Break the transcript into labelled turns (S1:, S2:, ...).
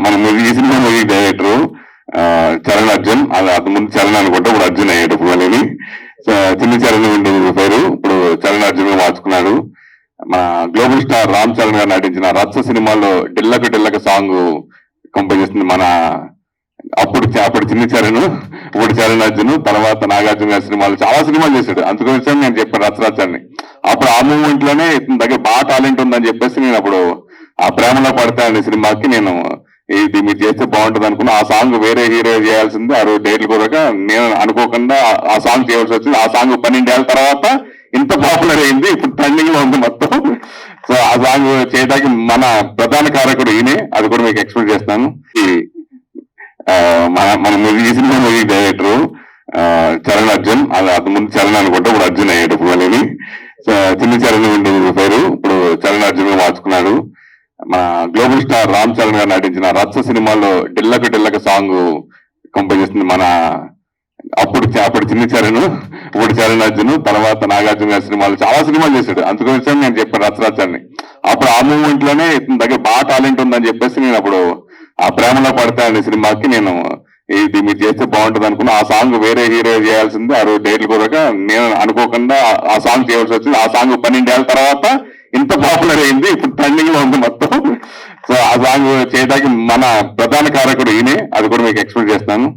S1: మన మూవీ ఈ cinema movie director Charan Arjun, అది ముందు చరణ్ అనుకుంటే ఇప్పుడు అర్జున్ అయ్యాడు పువ్వులని. చిన్న చరణ్ ఉండేది పేరు, ఇప్పుడు చరణ్ అర్జున్ మార్చుకున్నాడు. మన గ్లోబల్ స్టార్ రామ్ చరణ్ గారు నటించిన రచ్చ సినిమాలో డిల్లక డిల్లక సాంగ్ కంపోజ్ చేస్తుంది మన అప్పుడు చిన్న చరణ్, ఇప్పుడు చరణ్ అర్జున్, తర్వాత నాగార్జున గారి సినిమాలు చాలా సినిమాలు చేశాడు. అందుకోసం నేను చెప్పాను రచ్చరచ్చని. అప్పుడు ఆ మూమెంట్ లోనే ఇతని దగ్గర బాగా టాలెంట్ ఉందని చెప్పేసి నేను అప్పుడు ఆ ప్రేమలో పడతా అనే సినిమాకి నేను ఇది మీరు చేస్తే బాగుంటుంది అనుకున్నా. ఆ సాంగ్ వేరే హీరో చేయాల్సింది, ఆ రోజు డేట్లు కూడా నేను అనుకోకుండా ఆ సాంగ్ చేయాల్సి వచ్చింది. ఆ సాంగ్ 12 ఏళ్ళ తర్వాత ఇంత పాపులర్ అయింది, ఇప్పుడు ట్రెండింగ్ లో ఉంది మొత్తం. సో ఆ సాంగ్ చేయడానికి మన ప్రధాన కారకుడు ఈయనే, అది కూడా మీకు ఎక్స్ప్లెయిన్ చేస్తాను. మన మూవీ ఈ cinema movie director Charan Arjun, అది ముందు చరణ్ అనుకుంటే ఇప్పుడు అర్జున్ అయ్యాడు పువ్వులని. చిన్న చరణ్ ఉండేది పేరు, ఇప్పుడు చరణ్ అర్జున్ మార్చుకున్నాడు. మన గ్లోబల్ స్టార్ రామ్ చరణ్ గారు నటించిన రచ్చ సినిమాలో డిల్లక డిల్లక సాంగ్ కంపోజ్ చేస్తుంది మన అప్పుడు చిన్న చరణ్, ఇప్పుడు చరణ్ అర్జున్, తర్వాత నాగార్జున గారి సినిమాలు చాలా సినిమాలు చేశాడు. అందుకోసం నేను చెప్పాను రచ్చరచ్చని. అప్పుడు ఆ మూమెంట్ లోనే ఇతని దగ్గర బాగా టాలెంట్ ఉందని చెప్పేసి నేను అప్పుడు ఆ ప్రేమలో పడతా అనే సినిమాకి నేను ఇది మీరు చేస్తే బాగుంటుంది అనుకున్నా. ఆ సాంగ్ వేరే హీరో చేయాల్సింది, ఆ రోజు డేట్లు కూడా నేను అనుకోకుండా ఆ సాంగ్ చేయాల్సి వచ్చింది. ఆ సాంగ్ 12 ఏళ్ళ తర్వాత ఇంత పాపులర్ అయింది, ఇప్పుడు ట్రెండింగ్ లో ఉంది మొత్తం. సో ఆ సాంగ్ చేయడానికి మన ప్రధాన కారకుడు ఈయనే, అది కూడా మీకు ఎక్స్ప్లెయిన్ చేస్తాను.